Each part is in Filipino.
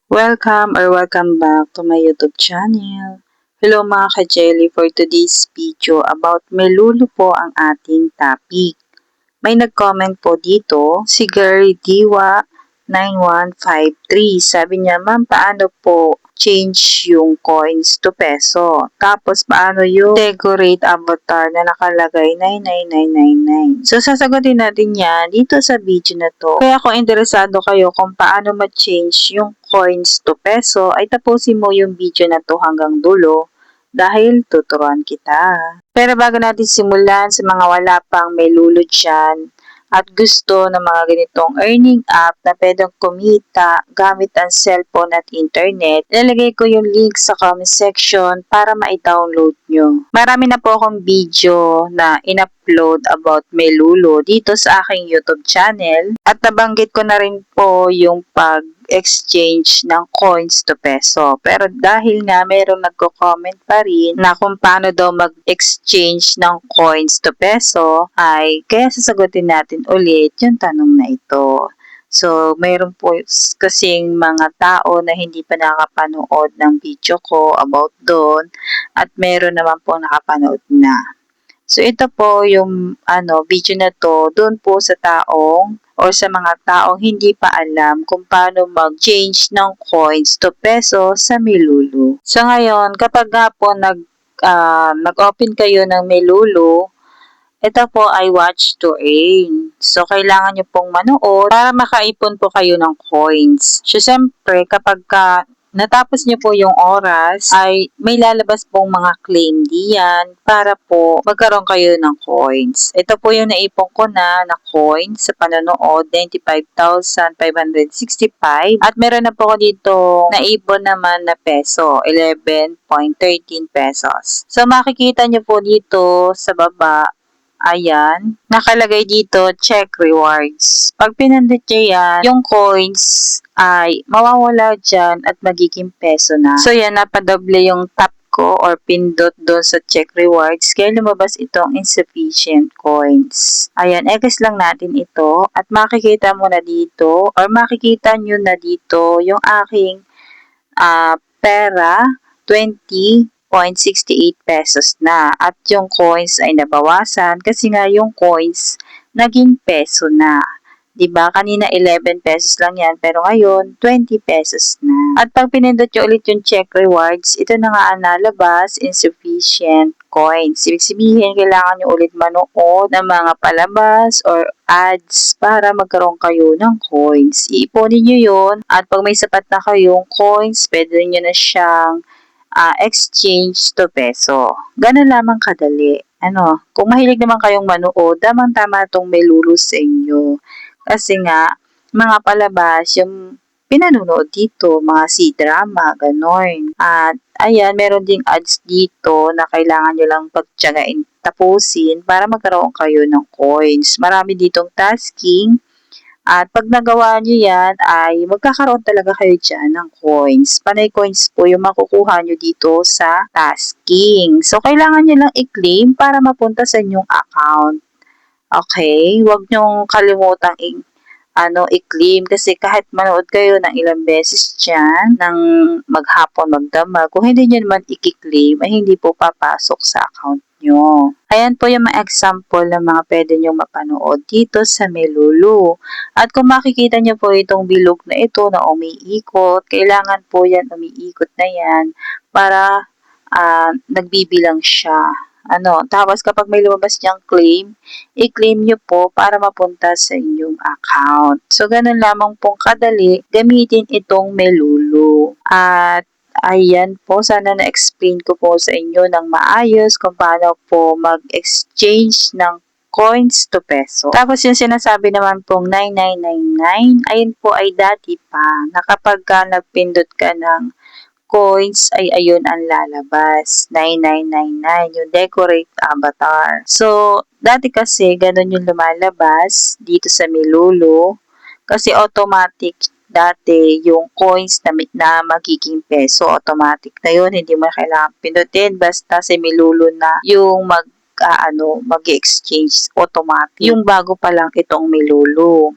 Welcome back to my YouTube channel. Hello mga ka-jelly, for today's video about Melulu po ang ating topic. May nag-comment po dito, si Gary Diwa 9153. Sabi niya, ma'am, paano po change yung coins to peso? Tapos, paano yung decorate avatar na nakalagay 99999? So, sasagutin natin yan dito sa video na to. Kaya kung interesado kayo kung paano ma-change yung coins to peso, ay tapusin mo yung video na to hanggang dulo dahil tuturuan kita. Pero bago natin simulan, sa mga wala pang may lulod dyan at gusto ng mga ganitong earning app na pwedeng kumita gamit ang cellphone at internet, ilalagay ko yung link sa comment section para ma-download nyo. Marami na po akong video na in-upload about Melulu dito sa aking YouTube channel at nabanggit ko na rin po yung exchange ng coins to peso. Pero dahil nga mayroong nagko-comment pa rin na kung paano daw mag-exchange ng coins to peso, ay kaya sasagutin natin ulit yung tanong na ito. So, mayroon po kasing mga tao na hindi pa nakapanood ng video ko about doon at mayroon naman po nakapanood na. So, ito po yung video na to doon po sa taong or sa mga taong hindi pa alam kung paano mag-change ng coins to peso sa Melulu. So, ngayon, kapag nga po nag-open kayo ng Melulu, ito po ay watch to earn. So, kailangan nyo pong manood para makaipon po kayo ng coins. So, siyempre, kapag natapos nyo po yung oras, ay may lalabas pong mga claim diyan para po magkaroon kayo ng coins. Ito po yung naipon ko na coins sa panonood, 95,565. At meron na po ko dito naipon naman na peso, 11.13 pesos. So, makikita nyo po dito sa baba, ayan, nakalagay dito, check rewards. Pag pinindot nyo yan, yung coins ay mawawala dyan at magiging peso na. So yan, napadoble yung tap ko or pindot doon sa check rewards kaya lumabas itong insufficient coins. Ayan, X lang natin ito at makikita mo na dito or makikita nyo na dito yung aking pera, 20.68 pesos na. At yung coins ay nabawasan kasi nga yung coins naging peso na. Diba? Kanina 11 pesos lang yan, pero ngayon 20 pesos na. At pag pinindot nyo ulit yung check rewards, ito na nga ang nalabas, insufficient coins. Ibig sabihin, kailangan nyo ulit manood ng mga palabas or ads para magkaroon kayo ng coins. Iiponin nyo yun at pag may sapat na kayong coins, pwede nyo na siyang exchange to peso. Ganun lamang kadali. Kung mahilig naman kayong manood, tamang-tama itong Melulu sa inyo. Kasi nga, mga palabas, yung pinanonood dito, mga C-drama, gano'n. At, ayan, meron ding ads dito na kailangan nyo lang pagtiyagain, tapusin para magkaroon kayo ng coins. Marami ditong tasking. At pag nagawa nyo yan, ay magkakaroon talaga kayo dyan ng coins. Panay coins po yung makukuha nyo dito sa tasking. So, kailangan nyo lang i-claim para mapunta sa inyong account. Okay? Huwag nyong kalimutang i-claim kasi kahit manood kayo ng ilang beses dyan, ng maghapon, magdamag, kung hindi nyo naman i-claim, ay hindi po papasok sa account nyo. Ayan po yung mga example ng mga pwede nyo mapanood dito sa Melulu. At kung makikita nyo po itong bilog na ito na umiikot, kailangan po yan umiikot na yan para nagbibilang siya. Tapos kapag may lumabas niyang claim, i-claim nyo po para mapunta sa inyong account. So, ganun lamang pong kadali gamitin itong Melulu. At ayan po, sana na-explain ko po sa inyo ng maayos kung paano po mag-exchange ng coins to peso. Tapos yung sinasabi naman pong 9999, ayun po ay dati pa na kapag nagpindot ka ng coins ay ayun ang lalabas. 9999, yung decorate avatar. So, dati kasi ganun yung lumalabas dito sa Melulu kasi automatic dati yung coins na magiging peso, automatic na yun. Hindi mo kailangan pindutin basta si Melulu na yung mag-exchange automatic. Yung bago pa lang itong Melulu.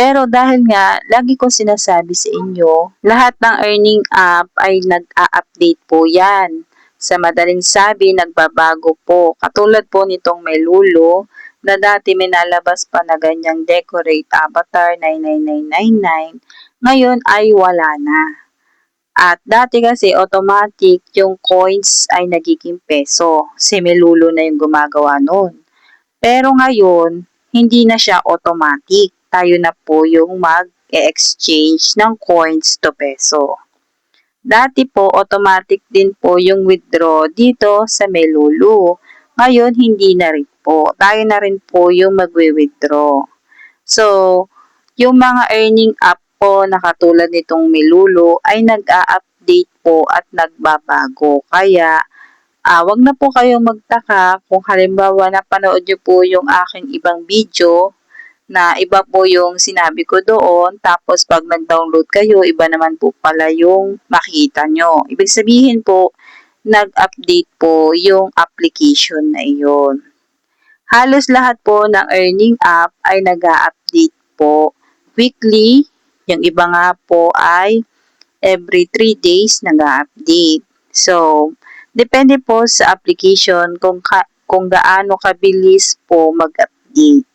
Pero dahil nga, lagi kong sinasabi sa inyo, lahat ng earning app ay nag-a-update po yan. Sa madaling sabi, nagbabago po. Katulad po nitong Melulo, na dati may nalabas pa na ganyang decorate avatar 99999, ngayon ay wala na. At dati kasi automatic yung coins ay nagiging peso. Si Melulo na yung gumagawa nun. Pero ngayon, hindi na siya automatic. Tayo na po yung mag-exchange ng coins to peso. Dati po, automatic din po yung withdraw dito sa Melulu. Ngayon, hindi na rin po. Tayo na rin po yung magwi-withdraw. So, yung mga earning app po na katulad nitong Melulu ay nag-a-update po at nagbabago. Kaya, wag na po kayong magtaka kung halimbawa napanood nyo po yung aking ibang video na iba po yung sinabi ko doon, tapos pag nag-download kayo, iba naman po pala yung makita nyo. Ibig sabihin po, nag-update po yung application na iyon. Halos lahat po ng earning app ay nag-a-update po weekly. Yung iba nga po ay every 3 days nag-a-update. So, depende po sa application kung gaano kabilis po mag-update.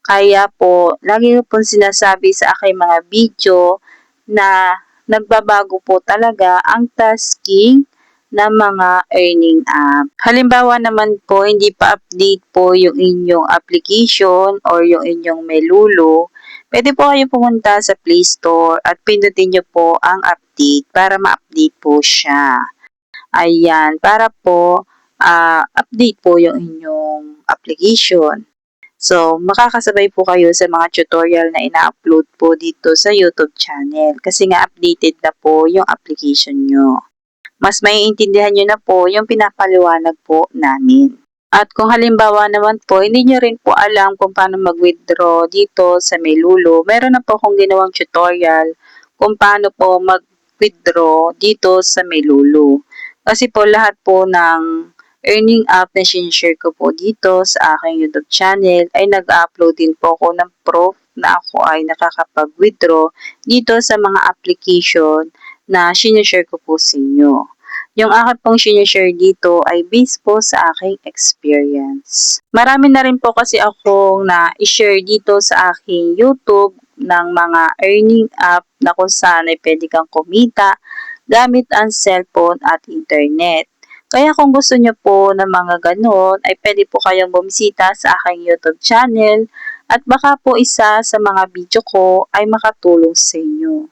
Kaya po, lagi ko po sinasabi sa aking mga video na nagbabago po talaga ang tasking ng mga earning app. Halimbawa naman po, hindi pa update po yung inyong application or yung inyong Melulo, pwede po kayo pumunta sa Play Store at pindutin nyo po ang update para ma-update po siya. Ayan, para po update po yung inyong application. So, makakasabay po kayo sa mga tutorial na ina-upload po dito sa YouTube channel kasi nga updated na po yung application nyo. Mas maiintindihan nyo na po yung pinapaliwanag po namin. At kung halimbawa naman po, hindi nyo rin po alam kung paano mag-withdraw dito sa Melulo, meron na po akong ginawang tutorial kung paano po mag-withdraw dito sa Melulo. Kasi po lahat po ng earning app na sinishare ko po dito sa aking YouTube channel ay nag-upload din po ako ng proof na ako ay nakakapag-withdraw dito sa mga application na sinishare ko po sa inyo. Yung aking pong sinishare dito ay based po sa aking experience. Marami na rin po kasi akong na-share dito sa aking YouTube ng mga earning app na kung saan ay pwede kang kumita gamit ang cellphone at internet. Kaya kung gusto nyo po ng mga ganon, ay pwede po kayong bumisita sa aking YouTube channel at baka po isa sa mga video ko ay makatulong sa inyo.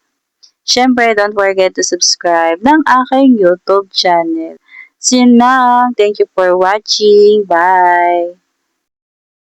Siyempre, don't forget to subscribe ng aking YouTube channel. See you now. Thank you for watching. Bye!